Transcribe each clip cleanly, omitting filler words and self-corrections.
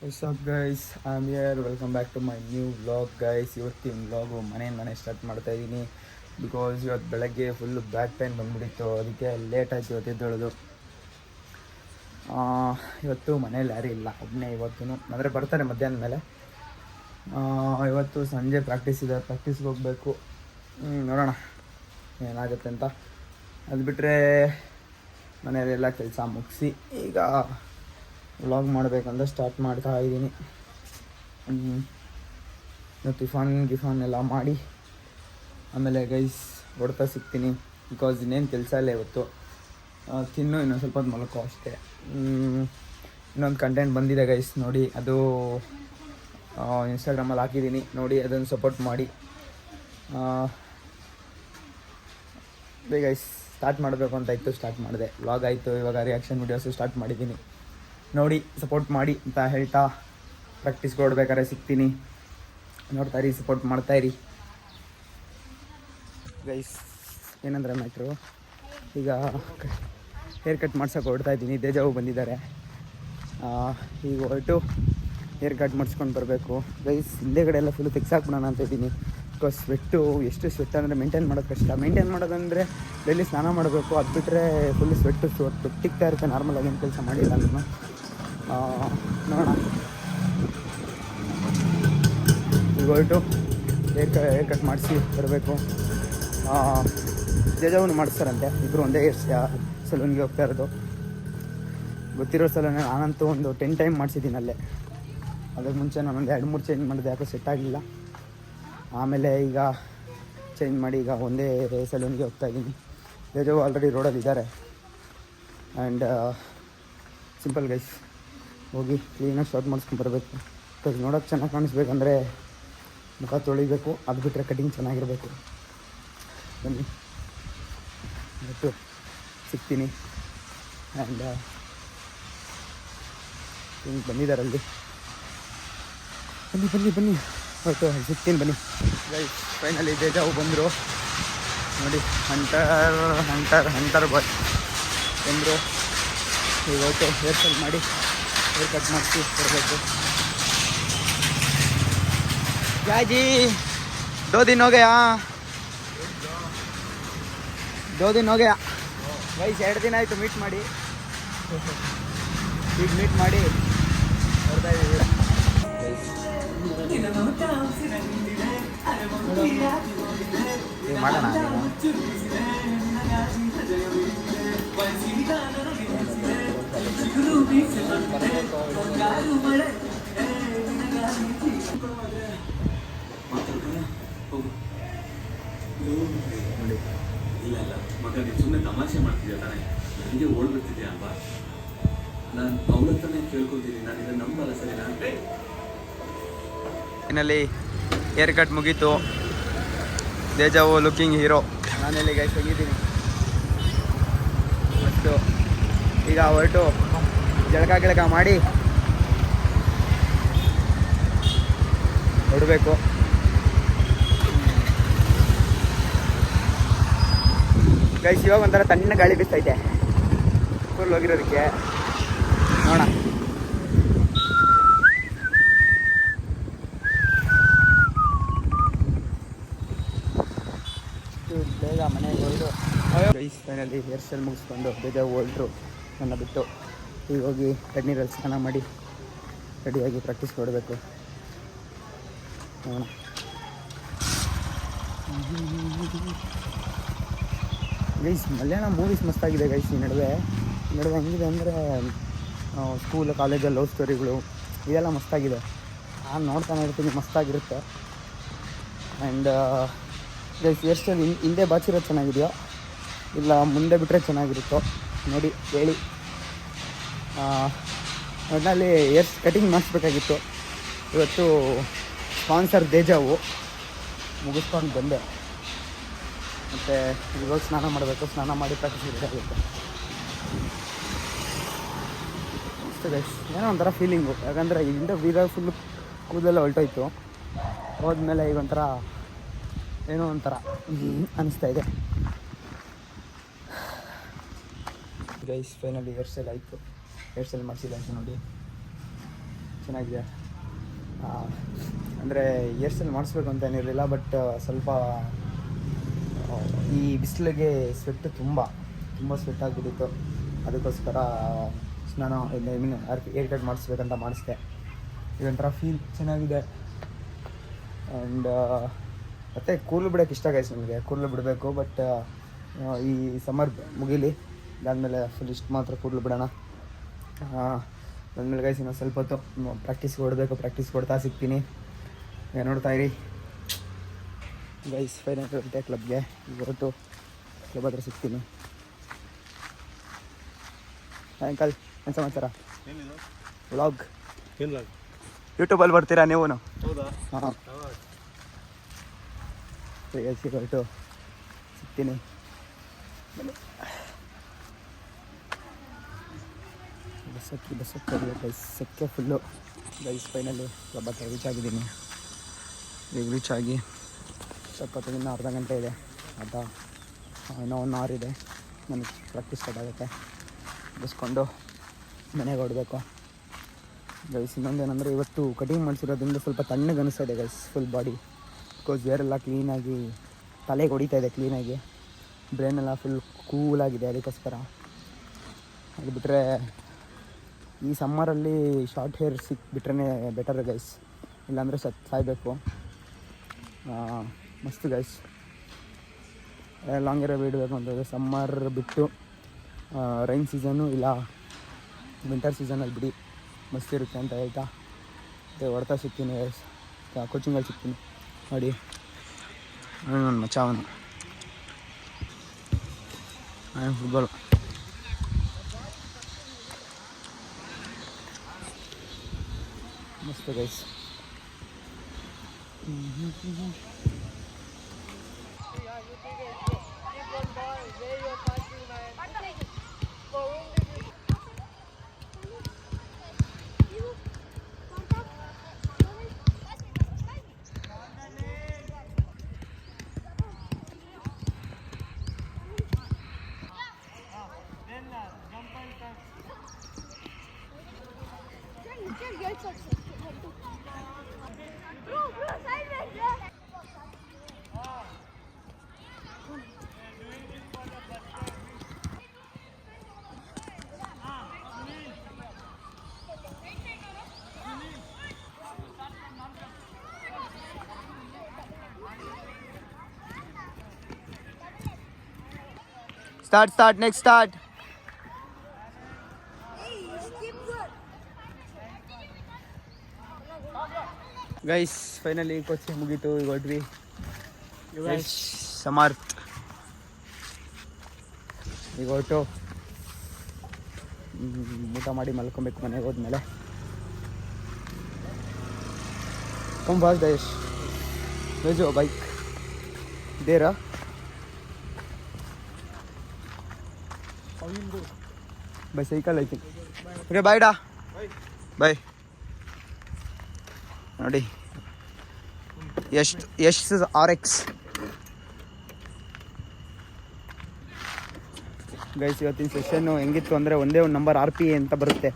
What's up guys, I'm here, welcome back to my new vlog guys. ಇವತ್ತಿನ vlog ಮನೆಯಿಂದನೇ start ಮಾಡ್ತಾ ಇದ್ದೀನಿ. Because ಇವತ್ತು ಬೆಳಗ್ಗೆ ಫುಲ್ಲು ಬ್ಯಾಕ್ ಪೇನ್ ಬಂದುಬಿಟ್ಟಿತ್ತು, ಅದಕ್ಕೆ ಲೇಟ್ ಆಯಿತು ಇವತ್ತು ಎದ್ದೇಳೋದು. ಇವತ್ತು ಮನೇಲಿ ಯಾರೂ ಇಲ್ಲ, ಒಬ್ಬನೇ ಇವತ್ತು. ಅಂದರೆ ಬರ್ತಾರೆ ಮಧ್ಯಾಹ್ನ ಮೇಲೆ. ಇವತ್ತು ಸಂಜೆ ಪ್ರಾಕ್ಟೀಸ್ ಇದೆ, ಪ್ರಾಕ್ಟೀಸ್ಗೆ ಹೋಗಬೇಕು. ನೋಡೋಣ ಏನಾಗುತ್ತೆ ಅಂತ. ಅದು ಬಿಟ್ಟರೆ ಮನೆಯಲ್ಲೆಲ್ಲ ಕೆಲಸ ಮುಗಿಸಿ ಈಗ ವ್ಲಾಗ್ ಮಾಡಬೇಕಂತ ಸ್ಟಾರ್ಟ್ ಮಾಡ್ತಾ ಇದ್ದೀನಿ. ಟಿಫಾನ್ ಎಲ್ಲ ಮಾಡಿ ಆಮೇಲೆ ಗೈಸ್ ಹೊಡ್ತಾ ಸಿಗ್ತೀನಿ. ಬಿಕಾಸ್ ಇನ್ನೇನು ಕೆಲಸ ಇಲ್ಲ ಇವತ್ತು. ಇನ್ನೊಂದು ಸ್ವಲ್ಪ ಹೊತ್ತು ಮಲ್ಕೋ ಅಷ್ಟೇ. ಇನ್ನೊಂದು ಕಂಟೆಂಟ್ ಬಂದಿದೆ ಗೈಸ್, ನೋಡಿ. ಅದು ಇನ್ಸ್ಟಾಗ್ರಾಮಲ್ಲಿ ಹಾಕಿದ್ದೀನಿ, ನೋಡಿ. ಅದನ್ನು ಸಪೋರ್ಟ್ ಮಾಡಿ. ಗೈಸ್ ಸ್ಟಾರ್ಟ್ ಮಾಡಬೇಕು ಅಂತ ಇತ್ತು, ಸ್ಟಾರ್ಟ್ ಮಾಡಿದೆ. ವ್ಲಾಗ್ ಆಯಿತು, ಇವಾಗ ರಿಯಾಕ್ಷನ್ ವೀಡಿಯೋಸು ಸ್ಟಾರ್ಟ್ ಮಾಡಿದ್ದೀನಿ. ನೋಡಿ ಸಪೋರ್ಟ್ ಮಾಡಿ ಅಂತ ಹೇಳ್ತಾ ಪ್ರಾಕ್ಟೀಸ್ಗೆ ಹೊಡ್ಬೇಕಾದ್ರೆ ಸಿಗ್ತೀನಿ. ನೋಡ್ತಾಯಿರಿ, ಸಪೋರ್ಟ್ ಮಾಡ್ತಾಯಿರಿ ಗೈಸ್. ಏನಂದರೆ ಮ್ಯಾಟ್ರು, ಈಗ ಹೇರ್ ಕಟ್ ಮಾಡ್ಸೋಕೆ ಹೊಡ್ತಾ ಇದ್ದೀನಿ. ದೇಜಾವು ಬಂದಿದ್ದಾರೆ. ಈಗ ಹೊರಟು ಹೇರ್ ಕಟ್ ಮಾಡಿಸ್ಕೊಂಡು ಬರಬೇಕು ಗೈಸ್. ಹಿಂದೆಗಡೆ ಎಲ್ಲ ಫುಲ್ಲು ತೆಗ್ಸಾಕ್ಬಿಡೋಣ ಅಂತ ಇದ್ದೀನಿ. ಬಿಕಾಸ್ ಎಷ್ಟು ಸ್ವೆಟ್ ಅಂದರೆ ಮೇಂಟೈನ್ ಮಾಡೋದು ಕಷ್ಟ. ಮೇಂಟೈನ್ ಮಾಡೋದಂದರೆ ಡೈಲಿ ಸ್ನಾನ ಮಾಡಬೇಕು, ಅದು ಬಿಟ್ಟರೆ ಫುಲ್ ಸ್ವೆಟ್ಟು ಟಿಕ್ತಾ ಇರುತ್ತೆ. ನಾರ್ಮಲಾಗಿ ಏನು ಕೆಲಸ ಮಾಡಿಲ್ಲ ನಾನು. ನೋಡೋಣ, ಈಗ ಹೊರಟು ಹೇರ್ ಕಟ್ ಮಾಡಿಸಿ ಬರಬೇಕು. ಜಜವನ್ನು ಮಾಡಿಸ್ತಾರಂತೆ, ಇಬ್ಬರು ಒಂದೇ ಸಲೂನ್ಗೆ ಹೋಗ್ತಾ ಇರೋದು. ಗೊತ್ತಿರೋ ಸಲೂನೇ. ನಾನಂತೂ ಒಂದು 10 ಟೈಮ್ ಮಾಡಿಸಿದ್ದೀನಿ ಅಲ್ಲೇ. ಅದಕ್ಕೆ ಮುಂಚೆ ನಾನೊಂದು 2-3 ಚೇಂಜ್ ಮಾಡಿದೆ, ಯಾಕೋ ಸೆಟ್ ಆಗಲಿಲ್ಲ. ಆಮೇಲೆ ಈಗ ಚೇಂಜ್ ಮಾಡಿ ಈಗ ಒಂದೇ ಸಲೂನ್ಗೆ ಹೋಗ್ತಾಯಿದ್ದೀನಿ. ಜಜವು ಆಲ್ರೆಡಿ ರೋಡಲ್ಲಿ ಇದ್ದಾರೆ. ಆ್ಯಂಡ್ ಸಿಂಪಲ್ ಗೈಸ್, ಹೋಗಿ ಕ್ಲೀನಾಗಿ ಶಾರ್ಟ್ ಮಾಡಿಸ್ಕೊಂಡು ಬರಬೇಕು. ಬಿಕಾಸ್ ನೋಡೋಕ್ಕೆ ಚೆನ್ನಾಗಿ ಕಾಣಿಸ್ಬೇಕಂದ್ರೆ ಮುಖ ತೊಳಿಬೇಕು, ಅದು ಬಿಟ್ಟರೆ ಕಟಿಂಗ್ ಚೆನ್ನಾಗಿರಬೇಕು. ಬನ್ನಿ ಮತ್ತು ಸಿಗ್ತೀನಿ. ಆ್ಯಂಡ್ ಹಿಂಗೆ ಬಂದಿದ್ದಾರಲ್ಲಿ, ಬನ್ನಿ ಹೊರಟು ಸಿಗ್ತೀನಿ ಬನ್ನಿ ಗೈಸ್. ಫೈನಲಿ ದೇಜಾವು ಬಂದರು ನೋಡಿ. ಹಂಟರ್ ಬಾಯ್ ಬಂದರು. ಈಗ ಹೊರಟು ಹೇರ್ ಸ್ಟೈಲ್ ಮಾಡಿ ಹೇರ್ ಕಟ್ ಮಾಡಿಸಿ ಬರಬೇಕು. ಜಾಜಿ 2 दिन हो गया ಗೈಸ್. 2 ದಿನ ಆಯಿತು ಮೀಟ್ ಮಾಡಿ. ಈಗ ಮೀಟ್ ಮಾಡಿ ಬರ್ತಾ ಇದ್ದೀವಿ. ಮಾಡೋಣ ಇಲ್ಲ ಮಗ, ನೀನು ಸುಮ್ಮನೆ ತಮಾಷೆ ಮಾಡ್ತಿದ್ಯಾ ತಾನೆ? ನನಗೆ ಓಡ್ಬಿಡ್ತಿದ್ಯಾ ಅಲ್ವಾ? ನಾನು ಅವ್ರ ಹತ್ರನೇ ಕೇಳ್ಕೊತೀನಿ, ನಾನು ಇದನ್ನು ನಂಬಲ್ಲ. ಸರಿನಾ? ಫೈನಲಿ ಹೇರ್ ಕಟ್ ಮುಗೀತು. ದೇಜಾವು ಲುಕಿಂಗ್ ಹೀರೋ. ನಾನೆಲ್ಲಿ ಗೈಸ್ ಹೋಗಿದ್ದೀನಿ ಮತ್ತು ಈಗ ಹೊರಟು ಜಳಕ ಮಾಡಿ ಹೊಡಬೇಕು. ಗೈಸ್ ಇವಾಗ ಒಂಥರ ತಣ್ಣ ಗಾಳಿ ಬೀಸ್ತೈತೆ ಫುಲ್ ಹೋಗಿರೋದಕ್ಕೆ. ನೋಡೋಣ. ಬೇಗ ಮನೆಗೆ ಹೊರಟು ಗೈಸ್ ಫೈನಲಿ ಹೇರ್ ಸ್ಟೈಲ್ ಮುಗಿಸ್ಕೊಂಡು ಬೇಗ ಹೊರಟರು ನನ್ನ ಬಿಟ್ಟು. ಈಗ ಹೋಗಿ ತಣ್ಣೀರಲ್ಲಿ ಸ್ನಾನ ಮಾಡಿ ರೆಡಿಯಾಗಿ ಪ್ರಾಕ್ಟೀಸ್ ಕೊಡಬೇಕು. ನೋಡೋಣ. ಗೈಸ್ ಮಲಯಾಳ ಮೂವೀಸ್ ಮಸ್ತಾಗಿದೆ ಗೈಸ್. ಈ ನಡುವೆ ಹೆಂಗಿದೆ ಅಂದರೆ ಸ್ಕೂಲು ಕಾಲೇಜಲ್ಲಿ ಲವ್ ಸ್ಟೋರಿಗಳು ಇದೆಲ್ಲ ಮಸ್ತಾಗಿದೆ. ನಾನು ನೋಡ್ತಾನೆ ಇರ್ತೀನಿ, ಮಸ್ತಾಗಿರುತ್ತೆ. ಆ್ಯಂಡ್ ಗೈಸ್ ಹೇರ್ ಸ್ಟೈಲ್ ಹಿಂದೆ ಬಾಚಿರೋದು ಚೆನ್ನಾಗಿದೆಯೋ ಇಲ್ಲ ಮುಂದೆ ಬಿಟ್ಟರೆ ಚೆನ್ನಾಗಿರುತ್ತೋ ನೋಡಿ ಹೇಳಿ. ಒಟ್ಟಿನಲ್ಲಿ ಹೇರ್ ಕಟಿಂಗ್ ಮಾಡಿಸ್ಬೇಕಾಗಿತ್ತು. ಇವತ್ತು ಸ್ಪಾನ್ಸರ್ ದೇಜಾವು ಮುಗಿಸ್ಕೊಂಡು ಬಂದೆ. ಮತ್ತು ಇವಾಗ ಸ್ನಾನ ಮಾಡಬೇಕು. ಸ್ನಾನ ಮಾಡಿ ಪ್ರಾಕ್ಟೀಸ್ ಆಗುತ್ತೆ ಅಷ್ಟೇ ಗೈಸ್. ಏನೋ ಒಂಥರ ಫೀಲಿಂಗು, ಯಾಕಂದರೆ ಹಿಂದೆ ಬೀದಾಗ ಫುಲ್ಲು ಕೂದಲೆಲ್ಲ ಹೊಲ್ಟೋಯ್ತು. ಹೋದ್ಮೇಲೆ ಈಗ ಒಂಥರ ಏನೋ ಒಂಥರ ಅನಿಸ್ತಾ ಇದೆ ಗೈಸ್. ಫೈನಲಿ ಹೇರ್ ಸ್ಟೈಲ್ ಆಯಿತು. ಹೇರ್ ಸ್ಟೈಲ್ ಮಾಡಿಸಿದೆ ಅಂತ ನೋಡಿ. ಚೆನ್ನಾಗಿದೆ. ಅಂದರೆ ಹೇರ್ ಸ್ಟೈಲ್ ಮಾಡಿಸ್ಬೇಕು ಅಂತ ಏನಿರಲಿಲ್ಲ, ಬಟ್ ಸ್ವಲ್ಪ ಈ ಬಿಸಿಲಿಗೆ ಸ್ವೆಟ್ ತುಂಬ ಸ್ವೆಟ್ ಆಗಿಬಿಟ್ಟಿತ್ತು. ಅದಕ್ಕೋಸ್ಕರ ನಾನು ಹೇರ್ ಕಟ್ ಮಾಡಿಸ್ಬೇಕಂತ ಮಾಡಿಸ್ದೆ. ಇದೊಂಥರ ಫೀಲ್ ಚೆನ್ನಾಗಿದೆ. ಆ್ಯಂಡ್ ಮತ್ತು ಕೂದಲು ಬಿಡೋಕ್ಕೆ ಇಷ್ಟ ಗೈಸ್ ನನಗೆ. ಕೂದಲು ಬಿಡಬೇಕು, ಬಟ್ ಈ ಸಮ್ಮರ್ ಮುಗೀಲಿ, ಅದಾದಮೇಲೆ ಫುಲ್ ಇಷ್ಟು ಮಾತ್ರ ಕೂದಲು ಬಿಡೋಣ. ಅದಾದಮೇಲೆ ಗೈಸ್ ಇನ್ನೊಂದು ಸ್ವಲ್ಪ ಹೊತ್ತು ಪ್ರಾಕ್ಟೀಸ್ ಕೊಡ್ತಾ ಸಿಗ್ತೀನಿ. ನೋಡ್ತಾ ಇರಿ ಗೈಸ್. ಫೈನಲ್ ಬರುತ್ತೆ ಕ್ಲಬ್ಗೆ. ಇವತ್ತು ಕ್ಲಬ್ ಹತ್ರ ಸಿಗ್ತೀನಿ. ಸಾಯಂಕಾಲ ಏನು ಸಮಾಚಾರ? ವ್ಲಾಗ್ ಯೂಟ್ಯೂಬಲ್ಲಿ ಬರ್ತೀರಾ ನೀವು? ಹೌದಾ? ಹಾಂ, ಹೊರಟು ಸಿಗ್ತೀನಿ. ಬಸ್ಸಕ್ಕೆ ಗೈಸ್, ಸೆಕ್ಕೆ ಫುಲ್ಲು ಗೈಸ್. ಫೈನಲಿ ಕ್ಲಬ್ ಹತ್ರ ರೀಚ್ ಆಗಿದ್ದೀನಿ. ಈಗ ರೀಚ್ ಆಗಿ ಸ್ವಲ್ಪ ಇನ್ನೂ ಅರ್ಧ ಗಂಟೆ ಇದೆ, ಇನ್ನೂ 1 hour ಇದೆ. ನನಗೆ ಪ್ರಾಕ್ಟೀಸ್ ಸ್ಟಾರ್ಟ್ ಆಗುತ್ತೆ. ಬಸ್ಕೊಂಡು ಮನೆಗೆ ಹೊರಡಬೇಕು ಗೈಸ್. ಇನ್ನೊಂದೇನೆಂದರೆ ಇವತ್ತು ಕಟಿಂಗ್ ಮಾಡಿಸಿರೋದ್ರಿಂದ ಸ್ವಲ್ಪ ತಣ್ಣಗೆ ಅನಿಸ್ತಾ ಇದೆ ಗೈಸ್ ಫುಲ್ ಬಾಡಿ. ಬಿಕಾಸ್ ಏರೆಲ್ಲ ಕ್ಲೀನಾಗಿ ತಲೆಗೆ ಹೊಡಿತಾ ಇದೆ, ಕ್ಲೀನಾಗಿ ಬ್ರೈನೆಲ್ಲ ಫುಲ್ ಕೂಲಾಗಿದೆ. ಅದಕ್ಕೋಸ್ಕರ ಅದು ಬಿಟ್ಟರೆ ಈ ಸಮ್ಮರಲ್ಲಿ ಶಾರ್ಟ್ ಹೇರ್ ಸಿಕ್ಬಿಟ್ರೆ ಬೆಟರ್ ಗೈಸ್, ಇಲ್ಲಾಂದರೆ ಸಾಯಬೇಕು. ಮಸ್ತ್ ಗೈಸ್. ಲಾಂಗ್ ಹೇರ್ ಬಿಡಬೇಕು ಅಂತಂದರೆ ಸಮ್ಮರ್ ಬಿಟ್ಟು ರೈನ್ ಸೀಸನ್ನು ಇಲ್ಲ ವಿಂಟರ್ ಸೀಸನಲ್ಲಿ ಬಿಡಿ, ಮಸ್ತ್ ಇರುತ್ತೆ ಅಂತ ಹೇಳ್ತಾ ಹೊಡ್ತಾ ಸಿಗ್ತೀನಿ ಗೈಸ್. ಕೋಚಿಂಗಲ್ಲಿ ಸಿಗ್ತೀನಿ ನೋಡಿ. ನನ್ನ ಮಚ್ಚ ಅವನು ಫುಟ್ಬಾಲ್. ಮಸ್ತ್ guys. Start, next start. Guys finally coaching ಮುಗೀತು. ಈಗ ಹೊರಟ್ವಿ ಸಮರ್ಥ. ಈಗ ಹೊರಟು ಊಟ ಮಾಡಿ ಮಲ್ಕೊಬೇಕು ಮನೆಗೆ ಹೋದ್ಮೇಲೆ. ಕಮ್ ಫಾಸ್ಟ್ ದಯೇಶ್, भेजो बाइक दे रहा भाई ಸೈಕಲ್ ಐತಿ. ಓಕೆ ಬಾಯ್ ಡಾ, ಬಾಯ್. ನೋಡಿ ಯಶ್ RX ಗೈಸ್. ಇವತ್ತಿನ ಸೆಷನ್ನು ಹೆಂಗಿತ್ತು ಅಂದರೆ ಒಂದೇ ಒಂದು ನಂಬರ್ RP ಅಂತ ಬರುತ್ತೆ,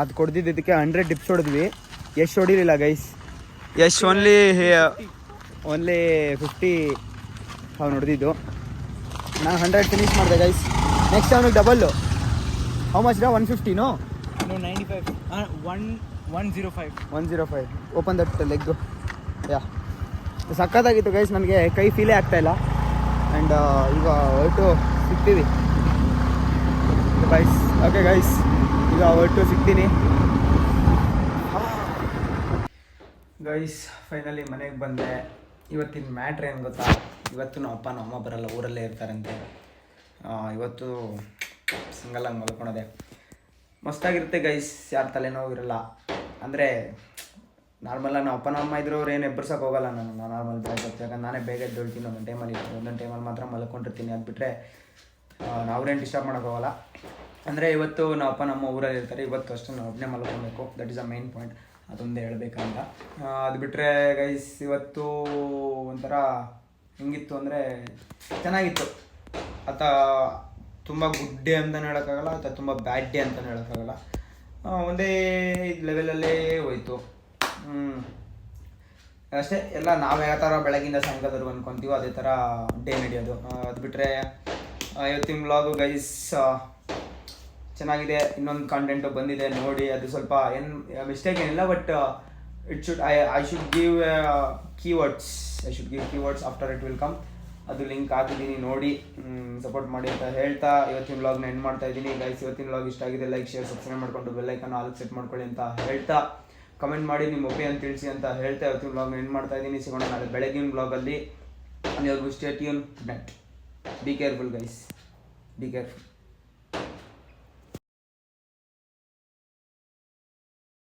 ಅದು ಕೊಡ್ದಿದ್ದಕ್ಕೆ 100 ಡಿಪ್ಸ್ ಹೊಡೆದ್ವಿ. ಯಶ್ ಹೊಡಿಲಿಲ್ಲ ಗೈಸ್. ಯಶ್ ಓನ್ಲಿ 50 ಅವ್ನು ಹೊಡೆದಿದ್ದು. ನಾನು 100 ಫಿನಿಶ್ ಮಾಡಿದೆ ಗೈಸ್. ನೆಕ್ಸ್ಟ್ ಅವನಿಗೆ ಡಬಲ್ಲು. ಹೌ ಮಚ್ ಡಾ? 150 no 95 105 open that leg. Yeah ಸಕ್ಕತ್ತಾಗಿತ್ತು ಗೈಸ್. ನನಗೆ ಕೈ ಫೀಲೇ ಆಗ್ತಾಯಿಲ್ಲ. ಆ್ಯಂಡ್ ಈಗ ಹೊರಟು ಸಿಗ್ತೀವಿ ಗೈಸ್. ಓಕೆ ಗೈಸ್, ಈಗ ಹೊರಟು ಸಿಗ್ತೀನಿ ಗೈಸ್. ಫೈನಲಿ ಮನೆಗೆ ಬಂದೆ. ಇವತ್ತಿನ ಮ್ಯಾಟ್ರ್ ಏನು ಗೊತ್ತಾ? ಇವತ್ತು ನಮ್ಮ ಅಪ್ಪ ನಮ್ಮ ಅಮ್ಮ ಬರಲ್ಲ, ಊರಲ್ಲೇ ಇರ್ತಾರಂತೆ. ಇವತ್ತು ಸಿಂಗಲಾಗಿ ಮಲ್ಕೊಳೋದೆ ಮಸ್ತಾಗಿರುತ್ತೆ ಗೈಸ್. ಯಾರು ತಲೆನೋವು ಇರಲ್ಲ. ಅಂದರೆ ನಾರ್ಮಲಾಗಿ ನಮ್ಮ ಅಪ್ಪ ನಮ್ಮ ಇದ್ರು ಅವ್ರು ಏನು ಎಬ್ಬರ್ಸೋಕೆ ಹೋಗಲ್ಲ. ನಾನು ನಾರ್ಮಲ್ ಬೇಗ ಗೊತ್ತು, ಯಾಕಂದ್ರೆ ನಾನೇ ಬೇಗ ಎದ್ದೇಳ್ತೀನಿ. ಒಂದೊಂದು ಟೈಮಲ್ಲಿ ಮಾತ್ರ ಮಲ್ಕೊಂಡಿರ್ತೀನಿ. ಅದು ಬಿಟ್ಟರೆ ಅವ್ರೇನು ಡಿಸ್ಟರ್ಬ್ ಮಾಡೋಕ್ಕೋಗಲ್ಲ. ಅಂದರೆ ಇವತ್ತು ನಮ್ಮ ಅಪ್ಪ ನಮ್ಮ ಊರಲ್ಲಿ ಇರ್ತಾರೆ. ಇವತ್ತು ಅಷ್ಟು ನಾವು ಒಬ್ಬನೇ ಮಲ್ಕೊಬೇಕು. That is a main point. ಅದೊಂದೇ ಹೇಳ್ಬೇಕಂತ. ಅದು ಬಿಟ್ಟರೆ ಗೈಸ್ ಇವತ್ತು ಒಂಥರ ಹೆಂಗಿತ್ತು ಅಂದರೆ ಚೆನ್ನಾಗಿತ್ತು. ತುಂಬ ಗುಡ್ ಡೇ ಅಂತಲೂ ಹೇಳೋಕ್ಕಾಗಲ್ಲ, ಅಥವಾ ತುಂಬ ಬ್ಯಾಡ್ ಡೇ ಅಂತಲೂ ಹೇಳೋಕ್ಕಾಗಲ್ಲ. ಒಂದೇ ಲೆವೆಲಲ್ಲೇ ಹೋಯ್ತು. ಅಷ್ಟೇ, ಎಲ್ಲ ನಾವು ಯಾವ ಥರ ಬೆಳಗಿಂದ ಸಾಯಂಕಾಲದವರೆಗೂ ಅಂದ್ಕೊತೀವೋ ಅದೇ ಥರ ಡೇ ನಡೆಯೋದು. ಅದು ಬಿಟ್ಟರೆ ಇವತ್ತಿನ ವ್ಲಾಗು ಗೈಸ್ ಚೆನ್ನಾಗಿದೆ. ಇನ್ನೊಂದು ಕಾಂಟೆಂಟು ಬಂದಿದೆ ನೋಡಿ. ಅದು ಸ್ವಲ್ಪ ಏನು ಮಿಸ್ಟೇಕ್ ಏನಿಲ್ಲ, but it should I should give keywords after it will come. ಅದು ಲಿಂಕ್ ಹಾಕಿದ್ದೀನಿ ನೋಡಿ, ಸಪೋರ್ಟ್ ಮಾಡಿ ಅಂತ ಹೇಳ್ತಾ ಇವತ್ತಿನ ವ್ಲಾಗ್ನ ಎಂಡ್ ಮಾಡ್ತಾ ಇದ್ದೀನಿ ಗೈಸ್. ಇವತ್ತಿನ ವ್ಲಾಗ್ ಇಷ್ಟ ಆಗಿದೆ, ಲೈಕ್ ಶೇರ್ ಸಬ್ಸ್ಕ್ರೈಬ್ ಮಾಡಿಕೊಂಡು ಬೆಲ್ಲೈಕನ್ ಆಲ್ ಸೆಟ್ ಮಾಡ್ಕೊಳ್ಳಿ ಅಂತ ಹೇಳ್ತಾ, ಕಮೆಂಟ್ ಮಾಡಿ ನಿಮ್ಮ ಒಪಿನಿಯನ್ ತಿಳಿಸಿ ಅಂತ ಹೇಳ್ತಾ ಇವತ್ತಿನ ವ್ಲಾಗ್ನ ಎಂಡ್ ಮಾಡ್ತಾ ಇದ್ದೀನಿ. ಸಿಗೋಣ ನಾಳೆ ಬೆಳಗಿನ ವ್ಲಾಗಲ್ಲಿ. ಅಲ್ಲಿವರೆಗೂ stay tune. Be careful guys, be careful.